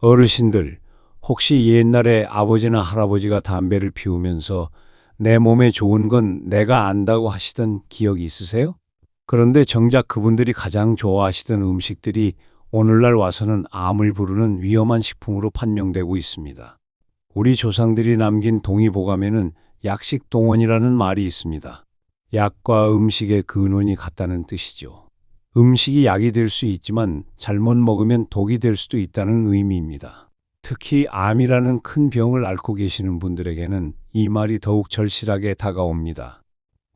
어르신들, 혹시 옛날에 아버지나 할아버지가 담배를 피우면서 내 몸에 좋은 건 내가 안다고 하시던 기억이 있으세요? 그런데 정작 그분들이 가장 좋아하시던 음식들이 오늘날 와서는 암을 부르는 위험한 식품으로 판명되고 있습니다. 우리 조상들이 남긴 동의보감에는 약식동원이라는 말이 있습니다. 약과 음식의 근원이 같다는 뜻이죠. 음식이 약이 될 수 있지만 잘못 먹으면 독이 될 수도 있다는 의미입니다. 특히 암이라는 큰 병을 앓고 계시는 분들에게는 이 말이 더욱 절실하게 다가옵니다.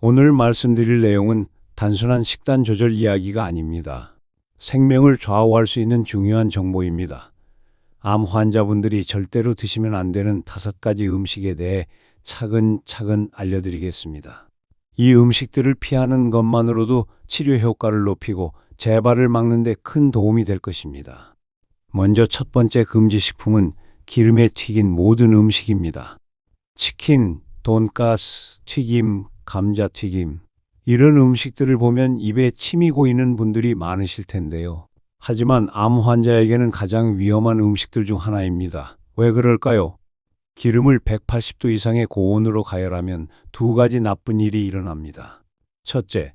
오늘 말씀드릴 내용은 단순한 식단 조절 이야기가 아닙니다. 생명을 좌우할 수 있는 중요한 정보입니다. 암 환자분들이 절대로 드시면 안 되는 5가지 음식에 대해 차근차근 알려드리겠습니다. 이 음식들을 피하는 것만으로도 치료 효과를 높이고 재발을 막는 데 큰 도움이 될 것입니다. 먼저 첫 번째 금지 식품은 기름에 튀긴 모든 음식입니다. 치킨, 돈가스, 튀김, 감자튀김. 이런 음식들을 보면 입에 침이 고이는 분들이 많으실 텐데요. 하지만 암 환자에게는 가장 위험한 음식들 중 하나입니다. 왜 그럴까요? 기름을 180도 이상의 고온으로 가열하면 2가지 나쁜 일이 일어납니다. 첫째,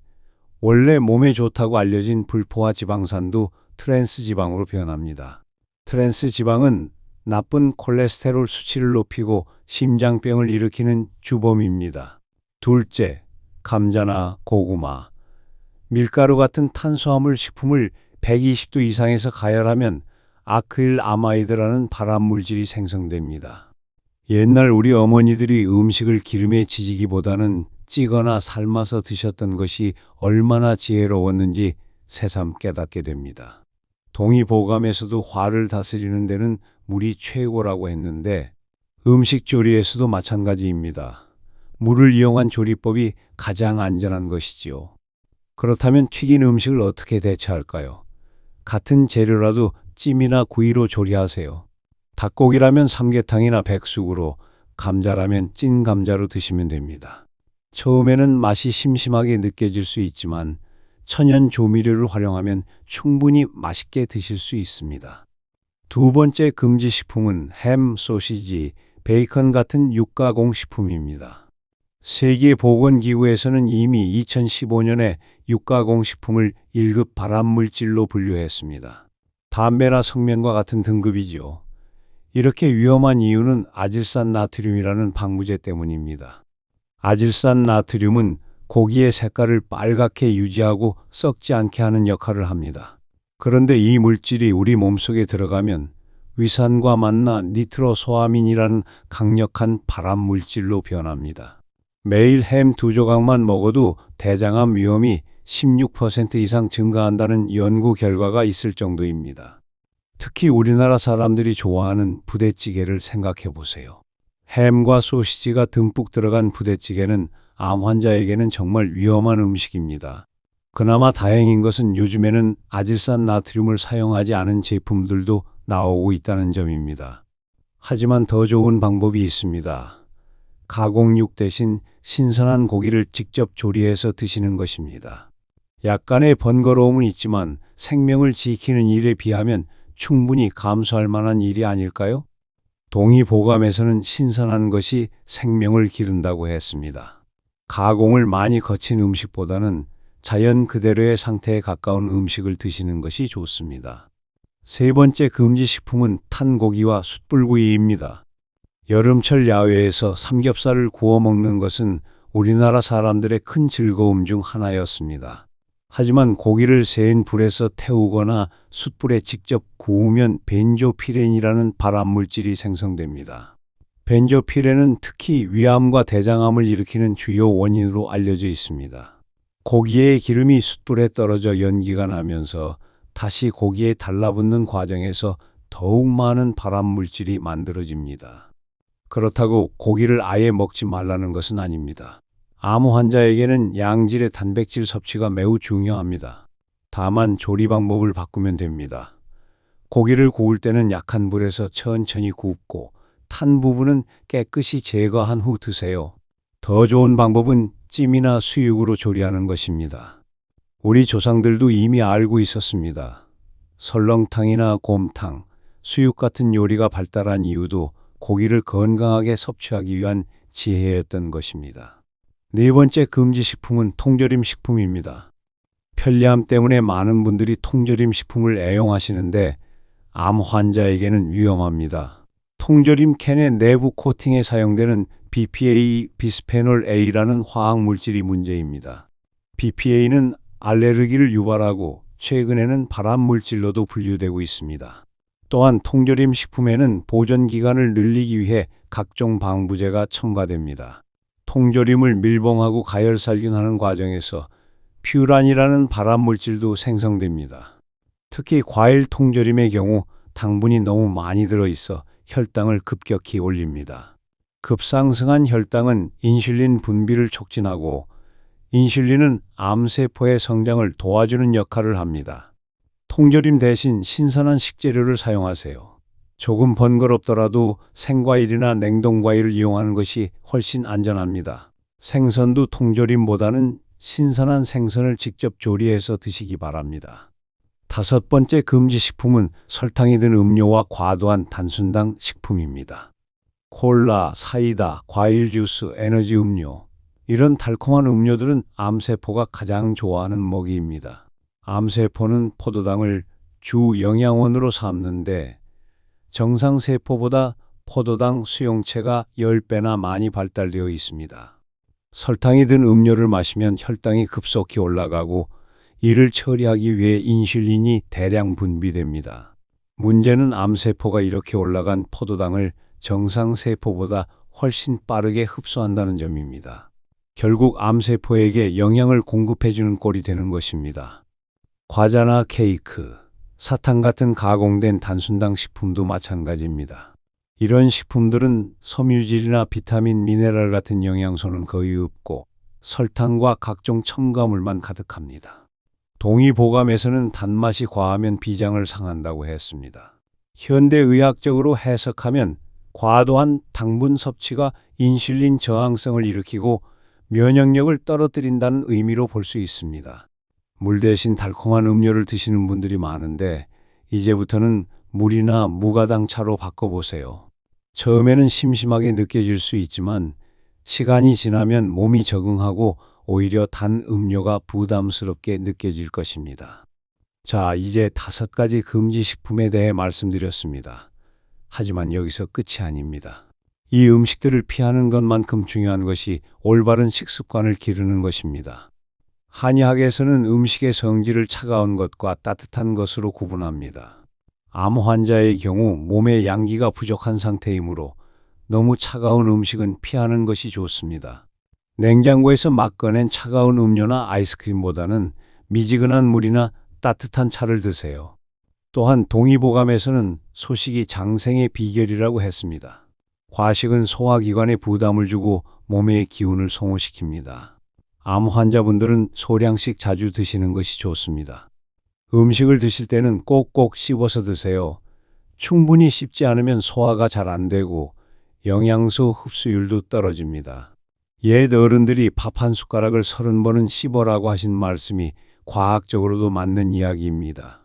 원래 몸에 좋다고 알려진 불포화 지방산도 트랜스 지방으로 변합니다. 트랜스 지방은 나쁜 콜레스테롤 수치를 높이고 심장병을 일으키는 주범입니다. 둘째, 감자나 고구마, 밀가루 같은 탄수화물 식품을 120도 이상에서 가열하면 아크릴아마이드라는 발암물질이 생성됩니다. 옛날 우리 어머니들이 음식을 기름에 지지기보다는 찌거나 삶아서 드셨던 것이 얼마나 지혜로웠는지 새삼 깨닫게 됩니다. 동의보감에서도 화를 다스리는 데는 물이 최고라고 했는데 음식 조리에서도 마찬가지입니다. 물을 이용한 조리법이 가장 안전한 것이지요. 그렇다면 튀긴 음식을 어떻게 대체할까요? 같은 재료라도 찜이나 구이로 조리하세요. 닭고기라면 삼계탕이나 백숙으로, 감자라면 찐 감자로 드시면 됩니다. 처음에는 맛이 심심하게 느껴질 수 있지만 천연 조미료를 활용하면 충분히 맛있게 드실 수 있습니다. 두 번째 금지 식품은 햄, 소시지, 베이컨 같은 육가공 식품입니다. 세계보건기구에서는 이미 2015년에 육가공 식품을 1급 발암물질로 분류했습니다. 담배나 석면과 같은 등급이죠. 이렇게 위험한 이유는 아질산 나트륨이라는 방부제 때문입니다. 아질산 나트륨은 고기의 색깔을 빨갛게 유지하고 썩지 않게 하는 역할을 합니다. 그런데 이 물질이 우리 몸속에 들어가면 위산과 만나 니트로소아민이라는 강력한 발암물질로 변합니다. 매일 햄 2조각만 먹어도 대장암 위험이 16% 이상 증가한다는 연구 결과가 있을 정도입니다. 특히 우리나라 사람들이 좋아하는 부대찌개를 생각해 보세요. 햄과 소시지가 듬뿍 들어간 부대찌개는 암 환자에게는 정말 위험한 음식입니다. 그나마 다행인 것은 요즘에는 아질산 나트륨을 사용하지 않은 제품들도 나오고 있다는 점입니다. 하지만 더 좋은 방법이 있습니다. 가공육 대신 신선한 고기를 직접 조리해서 드시는 것입니다. 약간의 번거로움은 있지만 생명을 지키는 일에 비하면 충분히 감수할 만한 일이 아닐까요? 동의보감에서는 신선한 것이 생명을 기른다고 했습니다. 가공을 많이 거친 음식보다는 자연 그대로의 상태에 가까운 음식을 드시는 것이 좋습니다. 세 번째 금지 식품은 탄 고기와 숯불구이입니다. 여름철 야외에서 삼겹살을 구워 먹는 것은 우리나라 사람들의 큰 즐거움 중 하나였습니다. 하지만 고기를 센 불에서 태우거나 숯불에 직접 구우면 벤조피렌이라는 발암물질이 생성됩니다. 벤조피렌은 특히 위암과 대장암을 일으키는 주요 원인으로 알려져 있습니다. 고기의 기름이 숯불에 떨어져 연기가 나면서 다시 고기에 달라붙는 과정에서 더욱 많은 발암물질이 만들어집니다. 그렇다고 고기를 아예 먹지 말라는 것은 아닙니다. 암 환자에게는 양질의 단백질 섭취가 매우 중요합니다. 다만 조리 방법을 바꾸면 됩니다. 고기를 구울 때는 약한 불에서 천천히 굽고 탄 부분은 깨끗이 제거한 후 드세요. 더 좋은 방법은 찜이나 수육으로 조리하는 것입니다. 우리 조상들도 이미 알고 있었습니다. 설렁탕이나 곰탕, 수육 같은 요리가 발달한 이유도 고기를 건강하게 섭취하기 위한 지혜였던 것입니다. 네 번째 금지 식품은 통조림 식품입니다. 편리함 때문에 많은 분들이 통조림 식품을 애용하시는데 암 환자에게는 위험합니다. 통조림 캔의 내부 코팅에 사용되는 BPA, 비스페놀 A라는 화학 물질이 문제입니다. BPA는 알레르기를 유발하고 최근에는 발암 물질로도 분류되고 있습니다. 또한 통조림 식품에는 보존 기간을 늘리기 위해 각종 방부제가 첨가됩니다. 통조림을 밀봉하고 가열살균하는 과정에서 퓨란이라는 발암 물질도 생성됩니다. 특히 과일 통조림의 경우 당분이 너무 많이 들어있어 혈당을 급격히 올립니다. 급상승한 혈당은 인슐린 분비를 촉진하고 인슐린은 암세포의 성장을 도와주는 역할을 합니다. 통조림 대신 신선한 식재료를 사용하세요. 조금 번거롭더라도 생과일이나 냉동과일을 이용하는 것이 훨씬 안전합니다. 생선도 통조림보다는 신선한 생선을 직접 조리해서 드시기 바랍니다. 다섯 번째 금지 식품은 설탕이 든 음료와 과도한 단순당 식품입니다. 콜라, 사이다, 과일 주스, 에너지 음료. 이런 달콤한 음료들은 암세포가 가장 좋아하는 먹이입니다. 암세포는 포도당을 주 영양원으로 삼는데 정상세포보다 포도당 수용체가 10배나 많이 발달되어 있습니다. 설탕이 든 음료를 마시면 혈당이 급속히 올라가고 이를 처리하기 위해 인슐린이 대량 분비됩니다. 문제는 암세포가 이렇게 올라간 포도당을 정상세포보다 훨씬 빠르게 흡수한다는 점입니다. 결국 암세포에게 영양을 공급해주는 꼴이 되는 것입니다. 과자나 케이크, 사탕 같은 가공된 단순당 식품도 마찬가지입니다. 이런 식품들은 섬유질이나 비타민, 미네랄 같은 영양소는 거의 없고 설탕과 각종 첨가물만 가득합니다. 동의보감에서는 단맛이 과하면 비장을 상한다고 했습니다. 현대의학적으로 해석하면 과도한 당분 섭취가 인슐린 저항성을 일으키고 면역력을 떨어뜨린다는 의미로 볼 수 있습니다. 물 대신 달콤한 음료를 드시는 분들이 많은데 이제부터는 물이나 무가당 차로 바꿔보세요. 처음에는 심심하게 느껴질 수 있지만 시간이 지나면 몸이 적응하고 오히려 단 음료가 부담스럽게 느껴질 것입니다. 자, 이제 5가지 금지 식품에 대해 말씀드렸습니다. 하지만 여기서 끝이 아닙니다. 이 음식들을 피하는 것만큼 중요한 것이 올바른 식습관을 기르는 것입니다. 한의학에서는 음식의 성질을 차가운 것과 따뜻한 것으로 구분합니다. 암 환자의 경우 몸에 양기가 부족한 상태이므로 너무 차가운 음식은 피하는 것이 좋습니다. 냉장고에서 막 꺼낸 차가운 음료나 아이스크림보다는 미지근한 물이나 따뜻한 차를 드세요. 또한 동의보감에서는 소식이 장생의 비결이라고 했습니다. 과식은 소화기관에 부담을 주고 몸의 기운을 소모시킵니다. 암 환자분들은 소량씩 자주 드시는 것이 좋습니다. 음식을 드실 때는 꼭꼭 씹어서 드세요. 충분히 씹지 않으면 소화가 잘 안 되고 영양소 흡수율도 떨어집니다. 옛 어른들이 밥 한 숟가락을 30번은 씹어라고 하신 말씀이 과학적으로도 맞는 이야기입니다.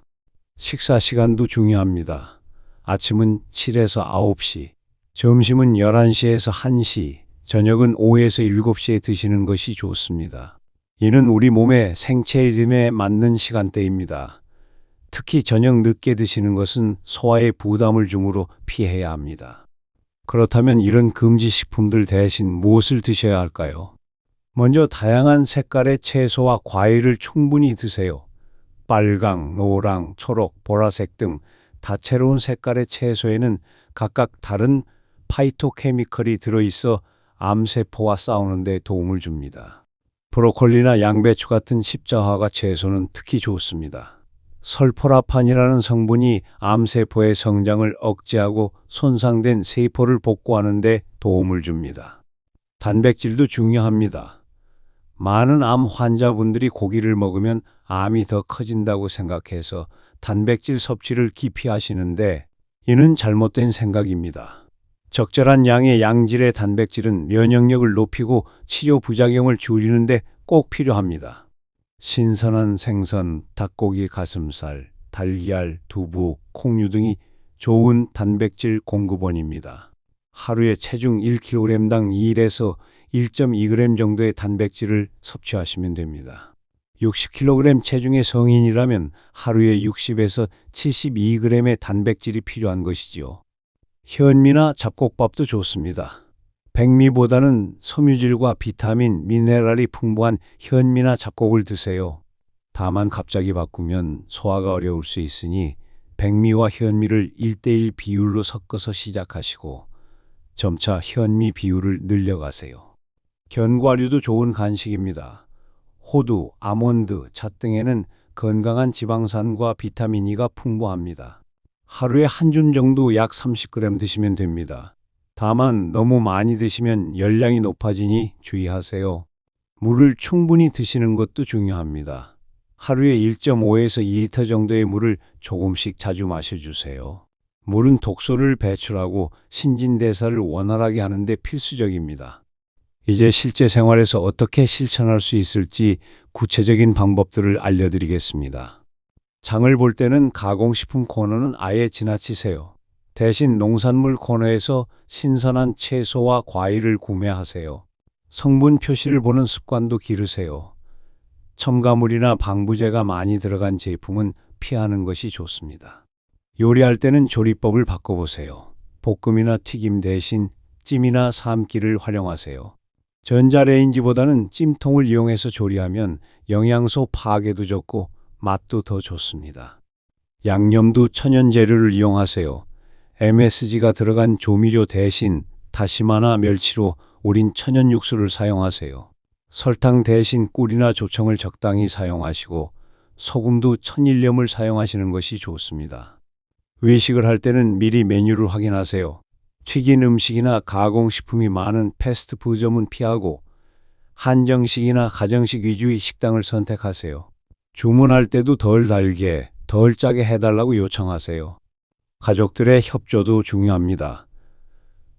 식사 시간도 중요합니다. 아침은 7에서 9시, 점심은 11시에서 1시, 저녁은 5에서 7시에 드시는 것이 좋습니다. 이는 우리 몸의 생체 리듬에 맞는 시간대입니다. 특히 저녁 늦게 드시는 것은 소화에 부담을 주므로 피해야 합니다. 그렇다면 이런 금지 식품들 대신 무엇을 드셔야 할까요? 먼저 다양한 색깔의 채소와 과일을 충분히 드세요. 빨강, 노랑, 초록, 보라색 등 다채로운 색깔의 채소에는 각각 다른 파이토케미컬이 들어있어 암세포와 싸우는 데 도움을 줍니다. 브로콜리나 양배추 같은 십자화과 채소는 특히 좋습니다. 설포라판이라는 성분이 암세포의 성장을 억제하고 손상된 세포를 복구하는 데 도움을 줍니다. 단백질도 중요합니다. 많은 암 환자분들이 고기를 먹으면 암이 더 커진다고 생각해서 단백질 섭취를 기피하시는데 이는 잘못된 생각입니다. 적절한 양의 양질의 단백질은 면역력을 높이고 치료 부작용을 줄이는 데 꼭 필요합니다. 신선한 생선, 닭고기, 가슴살, 달걀, 두부, 콩류 등이 좋은 단백질 공급원입니다. 하루에 체중 1kg당 2에서 1.2g 정도의 단백질을 섭취하시면 됩니다. 60kg 체중의 성인이라면 하루에 60에서 72g의 단백질이 필요한 것이지요. 현미나 잡곡밥도 좋습니다. 백미보다는 섬유질과 비타민, 미네랄이 풍부한 현미나 잡곡을 드세요. 다만 갑자기 바꾸면 소화가 어려울 수 있으니 백미와 현미를 1대1 비율로 섞어서 시작하시고 점차 현미 비율을 늘려가세요. 견과류도 좋은 간식입니다. 호두, 아몬드, 잣 등에는 건강한 지방산과 비타민 E가 풍부합니다. 하루에 한 줌 정도 약 30g 드시면 됩니다. 다만 너무 많이 드시면 열량이 높아지니 주의하세요. 물을 충분히 드시는 것도 중요합니다. 하루에 1.5에서 2리터 정도의 물을 조금씩 자주 마셔주세요. 물은 독소를 배출하고 신진대사를 원활하게 하는데 필수적입니다. 이제 실제 생활에서 어떻게 실천할 수 있을지 구체적인 방법들을 알려드리겠습니다. 장을 볼 때는 가공식품 코너는 아예 지나치세요. 대신 농산물 코너에서 신선한 채소와 과일을 구매하세요. 성분 표시를 보는 습관도 기르세요. 첨가물이나 방부제가 많이 들어간 제품은 피하는 것이 좋습니다. 요리할 때는 조리법을 바꿔보세요. 볶음이나 튀김 대신 찜이나 삶기를 활용하세요. 전자레인지보다는 찜통을 이용해서 조리하면 영양소 파괴도 적고 맛도 더 좋습니다. 양념도 천연 재료를 이용하세요. MSG가 들어간 조미료 대신 다시마나 멸치로 우린 천연 육수를 사용하세요. 설탕 대신 꿀이나 조청을 적당히 사용하시고 소금도 천일염을 사용하시는 것이 좋습니다. 외식을 할 때는 미리 메뉴를 확인하세요. 튀긴 음식이나 가공식품이 많은 패스트푸드점은 피하고 한정식이나 가정식 위주의 식당을 선택하세요. 주문할 때도 덜 달게, 덜 짜게 해달라고 요청하세요. 가족들의 협조도 중요합니다.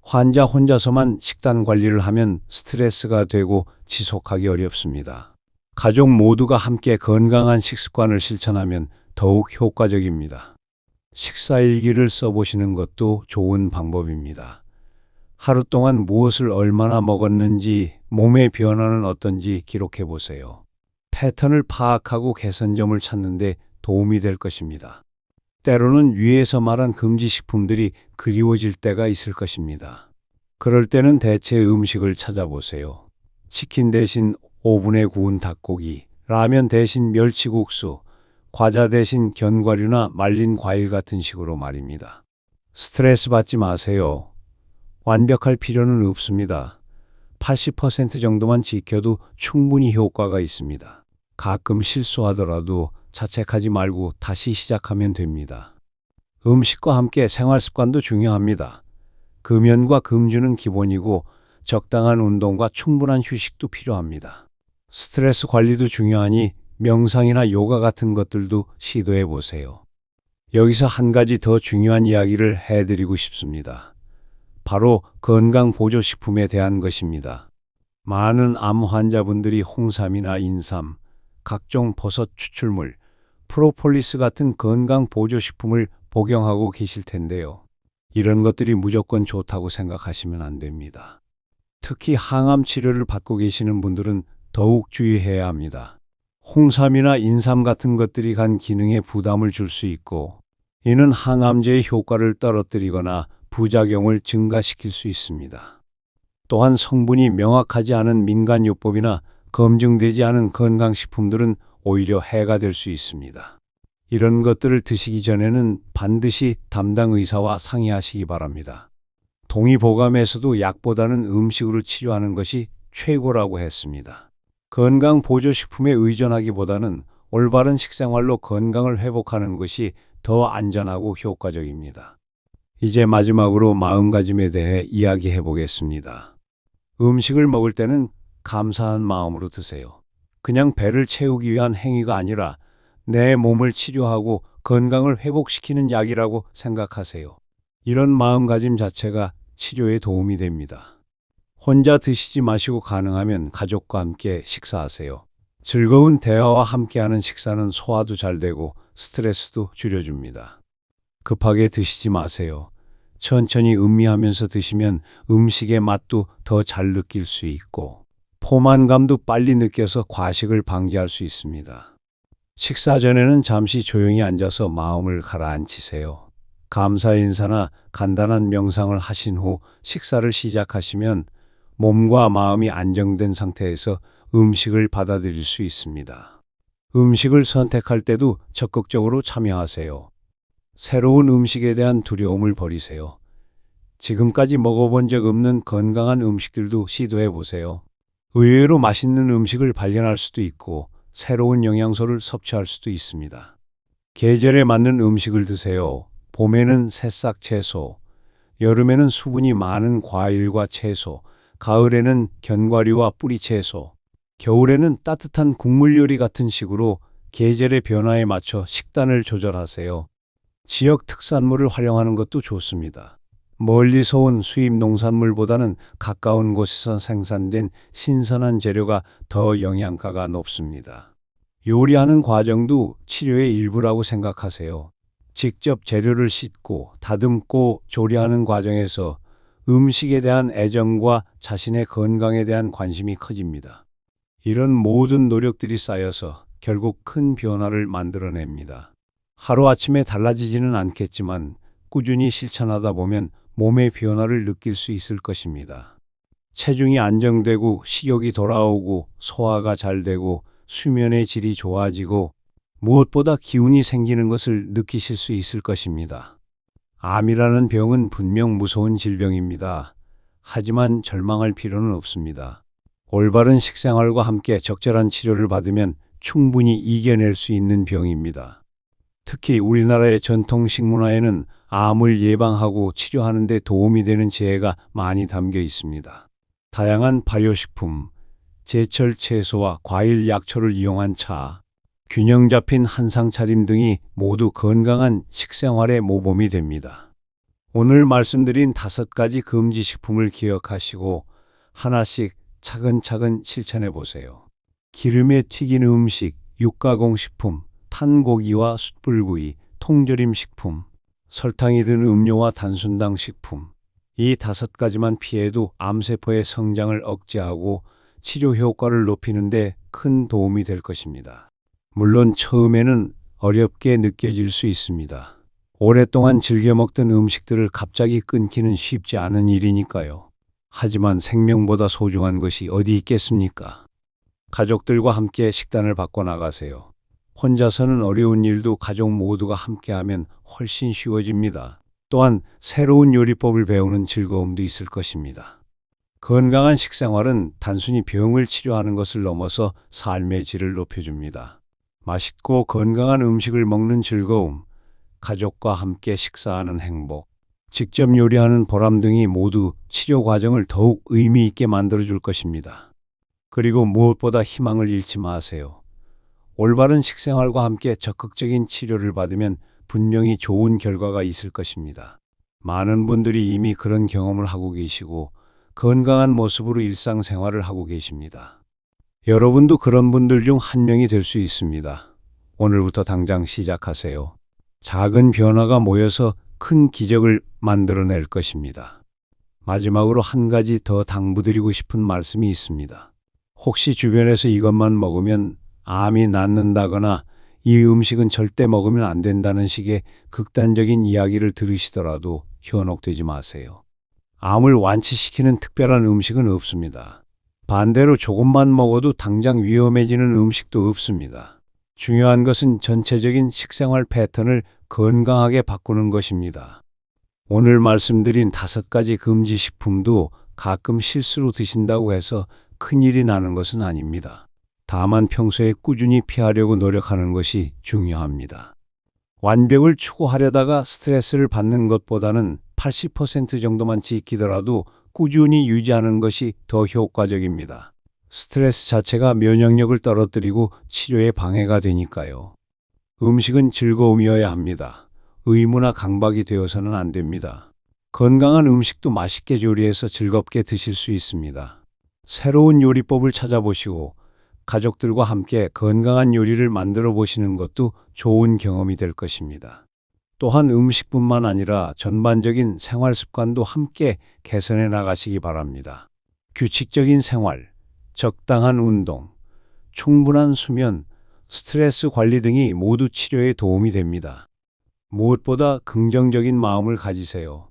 환자 혼자서만 식단 관리를 하면 스트레스가 되고 지속하기 어렵습니다. 가족 모두가 함께 건강한 식습관을 실천하면 더욱 효과적입니다. 식사일기를 써보시는 것도 좋은 방법입니다. 하루 동안 무엇을 얼마나 먹었는지, 몸의 변화는 어떤지 기록해 보세요. 패턴을 파악하고 개선점을 찾는 데 도움이 될 것입니다. 때로는 위에서 말한 금지식품들이 그리워질 때가 있을 것입니다. 그럴 때는 대체 음식을 찾아보세요. 치킨 대신 오븐에 구운 닭고기, 라면 대신 멸치국수, 과자 대신 견과류나 말린 과일 같은 식으로 말입니다. 스트레스 받지 마세요. 완벽할 필요는 없습니다. 80% 정도만 지켜도 충분히 효과가 있습니다. 가끔 실수하더라도 자책하지 말고 다시 시작하면 됩니다. 음식과 함께 생활 습관도 중요합니다. 금연과 금주는 기본이고 적당한 운동과 충분한 휴식도 필요합니다. 스트레스 관리도 중요하니 명상이나 요가 같은 것들도 시도해 보세요. 여기서 한 가지 더 중요한 이야기를 해드리고 싶습니다. 바로 건강보조식품에 대한 것입니다. 많은 암 환자분들이 홍삼이나 인삼, 각종 버섯 추출물, 프로폴리스 같은 건강보조식품을 복용하고 계실 텐데요. 이런 것들이 무조건 좋다고 생각하시면 안 됩니다. 특히 항암 치료를 받고 계시는 분들은 더욱 주의해야 합니다. 홍삼이나 인삼 같은 것들이 간 기능에 부담을 줄 수 있고 이는 항암제의 효과를 떨어뜨리거나 부작용을 증가시킬 수 있습니다. 또한 성분이 명확하지 않은 민간요법이나 검증되지 않은 건강식품들은 오히려 해가 될 수 있습니다. 이런 것들을 드시기 전에는 반드시 담당 의사와 상의하시기 바랍니다. 동의보감에서도 약보다는 음식으로 치료하는 것이 최고라고 했습니다. 건강보조식품에 의존하기보다는 올바른 식생활로 건강을 회복하는 것이 더 안전하고 효과적입니다. 이제 마지막으로 마음가짐에 대해 이야기해 보겠습니다. 음식을 먹을 때는 감사한 마음으로 드세요. 그냥 배를 채우기 위한 행위가 아니라 내 몸을 치료하고 건강을 회복시키는 약이라고 생각하세요. 이런 마음가짐 자체가 치료에 도움이 됩니다. 혼자 드시지 마시고 가능하면 가족과 함께 식사하세요. 즐거운 대화와 함께하는 식사는 소화도 잘 되고 스트레스도 줄여줍니다. 급하게 드시지 마세요. 천천히 음미하면서 드시면 음식의 맛도 더 잘 느낄 수 있고, 포만감도 빨리 느껴서 과식을 방지할 수 있습니다. 식사 전에는 잠시 조용히 앉아서 마음을 가라앉히세요. 감사 인사나 간단한 명상을 하신 후 식사를 시작하시면 몸과 마음이 안정된 상태에서 음식을 받아들일 수 있습니다. 음식을 선택할 때도 적극적으로 참여하세요. 새로운 음식에 대한 두려움을 버리세요. 지금까지 먹어본 적 없는 건강한 음식들도 시도해 보세요. 의외로 맛있는 음식을 발견할 수도 있고 새로운 영양소를 섭취할 수도 있습니다. 계절에 맞는 음식을 드세요. 봄에는 새싹 채소, 여름에는 수분이 많은 과일과 채소, 가을에는 견과류와 뿌리 채소, 겨울에는 따뜻한 국물 요리 같은 식으로 계절의 변화에 맞춰 식단을 조절하세요. 지역 특산물을 활용하는 것도 좋습니다. 멀리서 온 수입 농산물보다는 가까운 곳에서 생산된 신선한 재료가 더 영양가가 높습니다. 요리하는 과정도 치료의 일부라고 생각하세요. 직접 재료를 씻고 다듬고 조리하는 과정에서 음식에 대한 애정과 자신의 건강에 대한 관심이 커집니다. 이런 모든 노력들이 쌓여서 결국 큰 변화를 만들어냅니다. 하루아침에 달라지지는 않겠지만 꾸준히 실천하다 보면 몸의 변화를 느낄 수 있을 것입니다. 체중이 안정되고 식욕이 돌아오고 소화가 잘 되고 수면의 질이 좋아지고 무엇보다 기운이 생기는 것을 느끼실 수 있을 것입니다. 암이라는 병은 분명 무서운 질병입니다. 하지만 절망할 필요는 없습니다. 올바른 식생활과 함께 적절한 치료를 받으면 충분히 이겨낼 수 있는 병입니다. 특히 우리나라의 전통 식문화에는 암을 예방하고 치료하는 데 도움이 되는 지혜가 많이 담겨 있습니다. 다양한 발효식품, 제철 채소와 과일 약초를 이용한 차, 균형 잡힌 한상 차림 등이 모두 건강한 식생활의 모범이 됩니다. 오늘 말씀드린 5가지 금지 식품을 기억하시고 하나씩 차근차근 실천해 보세요. 기름에 튀긴 음식, 육가공 식품, 탄 고기와 숯불구이, 통조림 식품, 설탕이 든 음료와 단순당 식품. 이 5가지만 피해도 암세포의 성장을 억제하고 치료 효과를 높이는 데 큰 도움이 될 것입니다. 물론 처음에는 어렵게 느껴질 수 있습니다. 오랫동안 즐겨 먹던 음식들을 갑자기 끊기는 쉽지 않은 일이니까요. 하지만 생명보다 소중한 것이 어디 있겠습니까? 가족들과 함께 식단을 바꿔 나가세요. 혼자서는 어려운 일도 가족 모두가 함께하면 훨씬 쉬워집니다. 또한 새로운 요리법을 배우는 즐거움도 있을 것입니다. 건강한 식생활은 단순히 병을 치료하는 것을 넘어서 삶의 질을 높여줍니다. 맛있고 건강한 음식을 먹는 즐거움, 가족과 함께 식사하는 행복, 직접 요리하는 보람 등이 모두 치료 과정을 더욱 의미 있게 만들어줄 것입니다. 그리고 무엇보다 희망을 잃지 마세요. 올바른 식생활과 함께 적극적인 치료를 받으면 분명히 좋은 결과가 있을 것입니다. 많은 분들이 이미 그런 경험을 하고 계시고 건강한 모습으로 일상생활을 하고 계십니다. 여러분도 그런 분들 중 한 명이 될 수 있습니다. 오늘부터 당장 시작하세요. 작은 변화가 모여서 큰 기적을 만들어낼 것입니다. 마지막으로 한 가지 더 당부드리고 싶은 말씀이 있습니다. 혹시 주변에서 이것만 먹으면 암이 낫는다거나 이 음식은 절대 먹으면 안 된다는 식의 극단적인 이야기를 들으시더라도 현혹되지 마세요. 암을 완치시키는 특별한 음식은 없습니다. 반대로 조금만 먹어도 당장 위험해지는 음식도 없습니다. 중요한 것은 전체적인 식생활 패턴을 건강하게 바꾸는 것입니다. 오늘 말씀드린 5가지 금지 식품도 가끔 실수로 드신다고 해서 큰일이 나는 것은 아닙니다. 다만 평소에 꾸준히 피하려고 노력하는 것이 중요합니다. 완벽을 추구하려다가 스트레스를 받는 것보다는 80% 정도만 지키더라도 꾸준히 유지하는 것이 더 효과적입니다. 스트레스 자체가 면역력을 떨어뜨리고 치료에 방해가 되니까요. 음식은 즐거움이어야 합니다. 의무나 강박이 되어서는 안 됩니다. 건강한 음식도 맛있게 조리해서 즐겁게 드실 수 있습니다. 새로운 요리법을 찾아보시고 가족들과 함께 건강한 요리를 만들어 보시는 것도 좋은 경험이 될 것입니다. 또한 음식뿐만 아니라 전반적인 생활 습관도 함께 개선해 나가시기 바랍니다. 규칙적인 생활, 적당한 운동, 충분한 수면, 스트레스 관리 등이 모두 치료에 도움이 됩니다. 무엇보다 긍정적인 마음을 가지세요.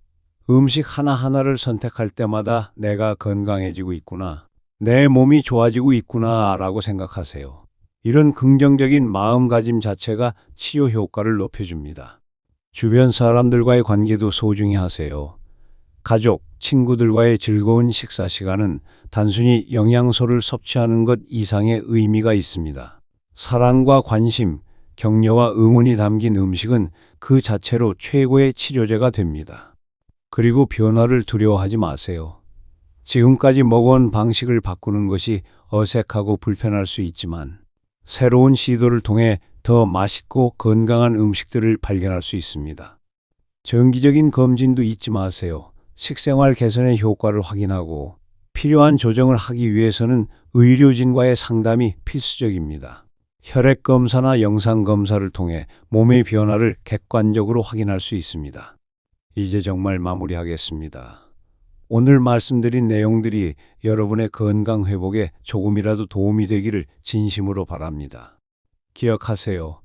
음식 하나하나를 선택할 때마다 내가 건강해지고 있구나, 내 몸이 좋아지고 있구나 라고 생각하세요. 이런 긍정적인 마음가짐 자체가 치료 효과를 높여줍니다. 주변 사람들과의 관계도 소중히 하세요. 가족, 친구들과의 즐거운 식사 시간은 단순히 영양소를 섭취하는 것 이상의 의미가 있습니다. 사랑과 관심, 격려와 응원이 담긴 음식은 그 자체로 최고의 치료제가 됩니다. 그리고 변화를 두려워하지 마세요. 지금까지 먹어온 방식을 바꾸는 것이 어색하고 불편할 수 있지만, 새로운 시도를 통해 더 맛있고 건강한 음식들을 발견할 수 있습니다. 정기적인 검진도 잊지 마세요. 식생활 개선의 효과를 확인하고 필요한 조정을 하기 위해서는 의료진과의 상담이 필수적입니다. 혈액 검사나 영상 검사를 통해 몸의 변화를 객관적으로 확인할 수 있습니다. 이제 정말 마무리하겠습니다. 오늘 말씀드린 내용들이 여러분의 건강 회복에 조금이라도 도움이 되기를 진심으로 바랍니다. 기억하세요.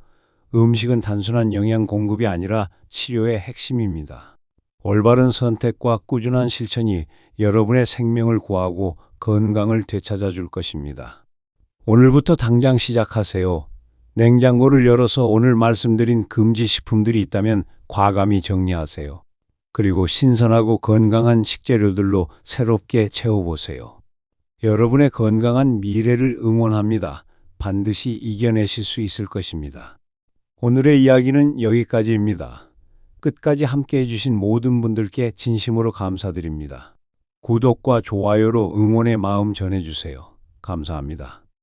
음식은 단순한 영양 공급이 아니라 치료의 핵심입니다. 올바른 선택과 꾸준한 실천이 여러분의 생명을 구하고 건강을 되찾아 줄 것입니다. 오늘부터 당장 시작하세요. 냉장고를 열어서 오늘 말씀드린 금지 식품들이 있다면 과감히 정리하세요. 그리고 신선하고 건강한 식재료들로 새롭게 채워보세요. 여러분의 건강한 미래를 응원합니다. 반드시 이겨내실 수 있을 것입니다. 오늘의 이야기는 여기까지입니다. 끝까지 함께 해주신 모든 분들께 진심으로 감사드립니다. 구독과 좋아요로 응원의 마음 전해주세요. 감사합니다.